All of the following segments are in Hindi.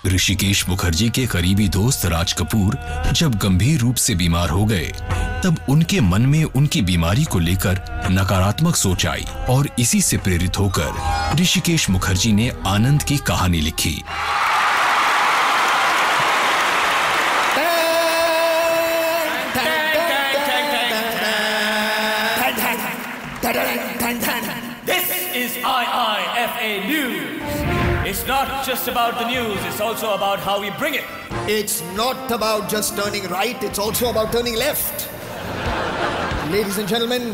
ऋषिकेश मुखर्जी के करीबी दोस्त राज कपूर जब गंभीर रूप से बीमार हो गए, तब उनके मन में उनकी बीमारी को लेकर नकारात्मक सोच आई और इसी से प्रेरित होकर ऋषिकेश मुखर्जी ने आनंद की कहानी लिखी। This is IIFA News. It's not just about the news, it's also about how we bring it. It's not about just turning right, it's also about turning left. Ladies and gentlemen,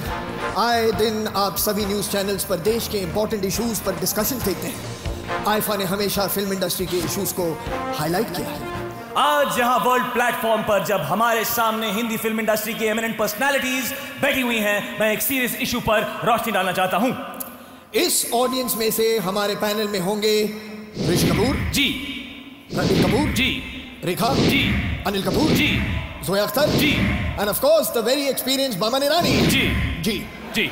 आए दिन आप सभी न्यूज चैनल्स पर देश के इंपॉर्टेंट इश्यूज पर डिस्कशन देखते हैं। आईफा ने हमेशा फिल्म इंडस्ट्री के इश्यूज को हाईलाइट किया है। आज यहाँ वर्ल्ड प्लेटफॉर्म पर जब हमारे सामने हिंदी फिल्म इंडस्ट्री की एमिनेंट पर्सनालिटीज बैठी हुई हैं, मैं एक सीरियस इशू पर रोशनी डालना चाहता हूँ। इस ऑडियंस में से हमारे पैनल में होंगे Rishi Kapoor ji, Ranbir Kapoor ji, Rekha ji, Anil Kapoor ji, Zoya Akhtar ji, and of course the very experienced Boman Irani जी, जी जी।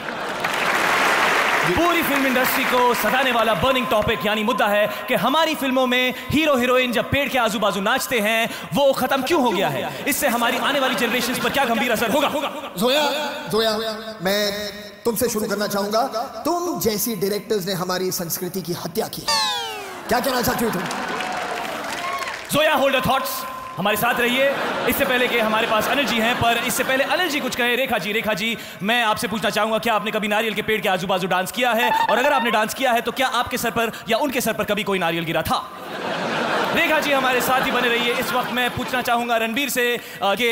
पूरी फिल्म इंडस्ट्री को सताने वाला बर्निंग टॉपिक यानी मुद्दा है कि हमारी फिल्मों में हीरो हीरोइन जब पेड़ के आजू बाजू नाचते हैं वो खत्म क्यों हो गया है? इससे हमारी आने वाली जनरेशन पर क्या गंभीर असर होगा? जोया, मैं तुमसे शुरू करना चाहूंगा। तुम जैसी डायरेक्टर्स ने हमारी संस्कृति की हत्या की, क्या कहना चाहती हो तुम? जोया, होल्ड योर थॉट्स, हमारे साथ रहिए। इससे पहले कि हमारे पास अनिल जी हैं, पर इससे पहले अनिल जी कुछ कहें। रेखा जी, मैं आपसे पूछना चाहूंगा, क्या आपने कभी नारियल के पेड़ के आजू बाजू डांस किया है? और अगर आपने डांस किया है तो क्या आपके सर पर या उनके सर पर कभी कोई नारियल गिरा था? रेखा जी हमारे साथ ही बने रहिए। इस वक्त मैं पूछना चाहूंगा रणबीर से कि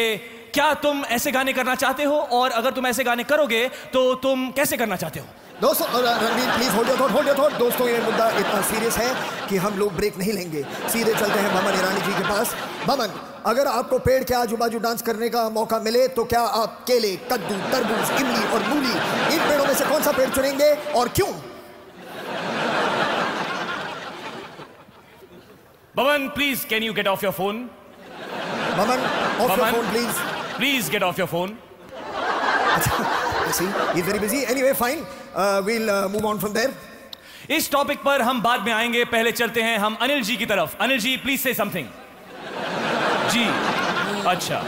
क्या तुम ऐसे गाने करना चाहते हो, और अगर तुम ऐसे गाने करोगे तो तुम कैसे करना चाहते हो? दोस्तों, Ranbir please hold your thought. दोस्तों, ये मुद्दा इतना सीरियस है कि हम लोग ब्रेक नहीं लेंगे, सीधे चलते हैं बमन ईरानी जी के पास। बमन, अगर आपको पेड़ के आजू बाजू डांस करने का मौका मिले तो क्या आप केले, कद्दू, तरबूज, इमली और मूली, इन पेड़ों में से कौन सा पेड़ चुनेंगे और क्यों? Boman, please can you get off your phone? Boman, off your phone please. Please get off your phone. See, he's very busy. Anyway, fine. We'll move on from there. इस टॉपिक पर हम बाद में आएंगे, पहले चलते हैं हम अनिल जी की तरफ। अनिल जी, प्लीज से समथिंग। जी, अच्छा।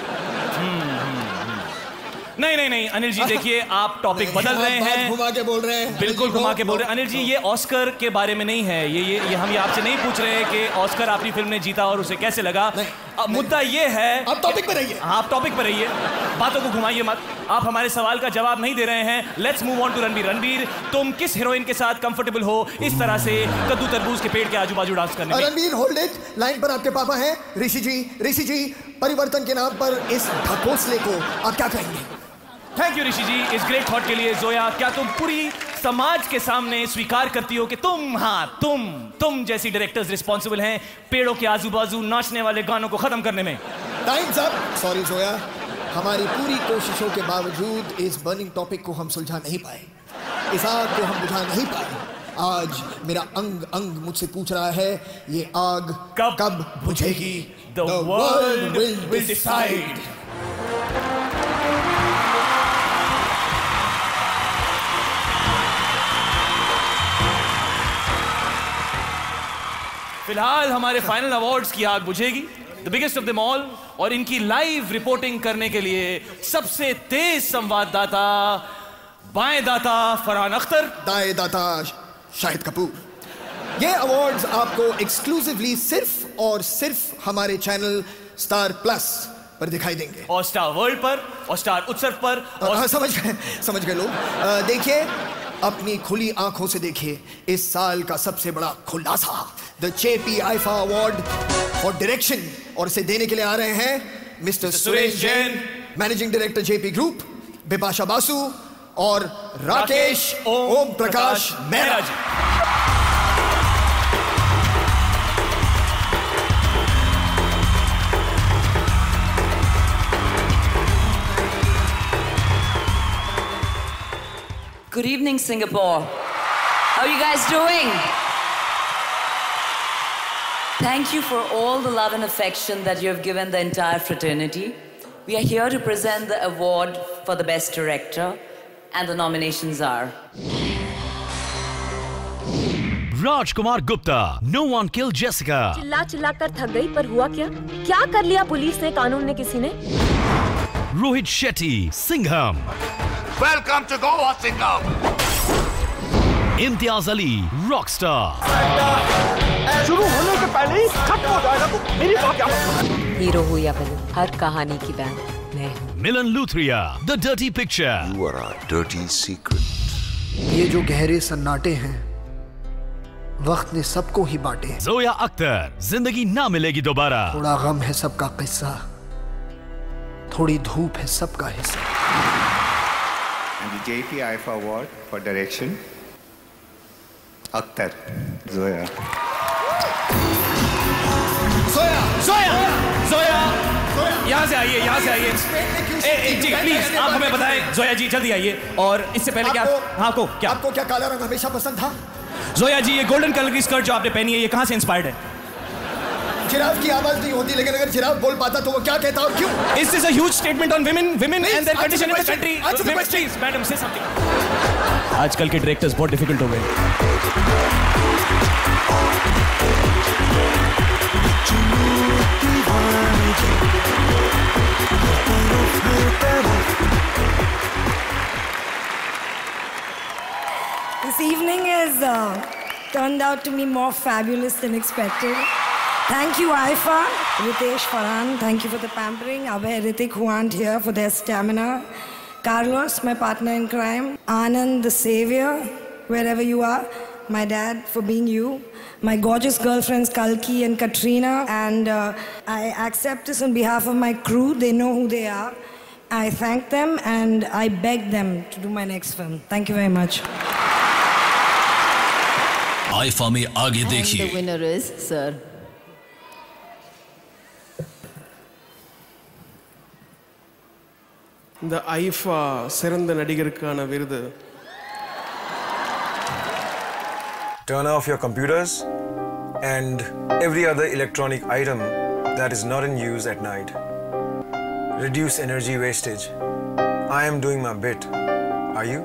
नहीं अनिल जी, देखिए आप टॉपिक बदल रहे हैं, घुमा के बोल रहे हैं। बिल्कुल घुमा के बोल रहे हैं। अनिल जी, ये ऑस्कर के बारे में नहीं है, ये हम आपसे नहीं पूछ रहे हैं कि ऑस्कर अपनी फिल्म ने जीता और उसे कैसे लगा। मुद्दा ये है, आप टॉपिक पे रहिए। आप टॉपिक पे रहिए, बातों को घुमाइए मत। आप हमारे सवाल का जवाब नहीं दे रहे हैं। Let's move on to Ranbir. Ranbir, तुम किस हीरोइन के साथ कंफर्टेबल हो इस तरह से कद्दू तरबूज के पेड़ के आजू बाजू डांस करने में? Ranbir, hold it. लाइन पर आपके पापा हैं ऋषि जी, परिवर्तन के नाम पर इस ढकोसले को आप क्या कहेंगे? थैंक यू ऋषि जी इस ग्रेट थॉट के लिए। जोया, क्या तुम पूरी समाज के सामने स्वीकार करती हो कि तुम जैसी डायरेक्टर्स रिस्पॉन्सिबल हैं पेड़ों के आजू बाजू नाचने वाले गानों को खत्म करने में? Times up. सॉरी जोया, हमारी पूरी कोशिशों के बावजूद इस बर्निंग टॉपिक को हम सुलझा नहीं पाए, इस आग को हम बुझा नहीं पाए। आज मेरा अंग अंग मुझसे पूछ रहा है, ये आग कब बुझेगी? The world will decide. फिलहाल हमारे फाइनल अवार्ड्स की आग बुझेगी, the biggest of them all, और इनकी लाइव रिपोर्टिंग करने के लिए सबसे तेज संवाददाता, बाएं दाता फरहान अख्तर, दाएं दाता शाहिद कपूर। ये अवार्ड्स आपको एक्सक्लूसिवली सिर्फ और सिर्फ हमारे चैनल स्टार प्लस पर दिखाई देंगे, और स्टार वर्ल्ड पर, और स्टार उत्सव पर, और समझ गए लोग। देखिए, अपनी खुली आंखों से देखिए इस साल का सबसे बड़ा खुलासा, the JP IIFA award for direction, और इसे देने के लिए आ रहे हैं mister Suresh Jain, managing director JP group, Bipasha Basu और राकेश ओम प्रकाश मेहरा जी। Good evening, Singapore. How are you guys doing? Thank you for all the love and affection that you have given the entire fraternity. We are here to present the award for the Best Director, and the nominations are... Rajkumar Gupta, No One Killed Jessica। चिल्ला चिल्ला कर थक गई, पर हुआ क्या? क्या कर लिया पुलिस ने, कानून ने, किसी ने? Rohit Shetty, Singham. Welcome to Goa, Singham। Imtiaz Ali, Rockstar. शुरू होने के पहले ही खत्म हो जाएगा तो मेरी बात क्या मतलब? हीरो हो या विलन, हर कहानी की बैंड मैं हूँ। Milan Luthria, the dirty picture. You are a dirty secret। ये जो गहरे सन्नाटे हैं, वक्त ने सबको ही बांटे। जोया अख्तर, जिंदगी ना मिलेगी दोबारा। थोड़ा गम है सबका किस्सा, थोड़ी धूप है सबका हिस्सा। And the JP IFA Award for Direction, Akhtar, Zoya। Zoya यहाँ से आइए, यहाँ से आइए। जी प्लीज आप हमें बताएं, जोया जी जल्दी आइए। और इससे पहले क्या आपको क्या काला रंग हमेशा पसंद था? जोया जी, ये गोल्डन कलर की स्कर्ट जो आपने पहनी है, ये कहाँ से इंस्पायर्ड है? जिराफ की आवाज नहीं होती, लेकिन अगर जिराफ बोल पाता तो वो क्या कहता और क्यों? Is this a huge statement on women and their condition in the country? Please, madam, say something. आजकल के डायरेक्टर्स बहुत डिफिकल्ट हो गए। This evening has turned out to be more fabulous than expected. Thank you, Aifa, Ritesh, Farhan. Thank you for the pampering. Abhay, Ritik, who aren't here, for their stamina. Carlos, my partner in crime. Anand, the savior, wherever you are. My dad, for being you. My gorgeous girlfriends, Kalki and Katrina. And I accept this on behalf of my crew. They know who they are. I thank them and I beg them to do my next film. Thank you very much. IIFA में आगे देखिए। The winner is sir. இந்த ஐஃபா சிறந்த நடிகருக்கான விருது. Turn off your computers and every other electronic item that is not in use at night. Reduce energy wastage. I am doing my bit. Are you?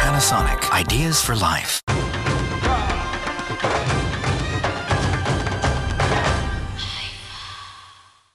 Panasonic. Ideas for life.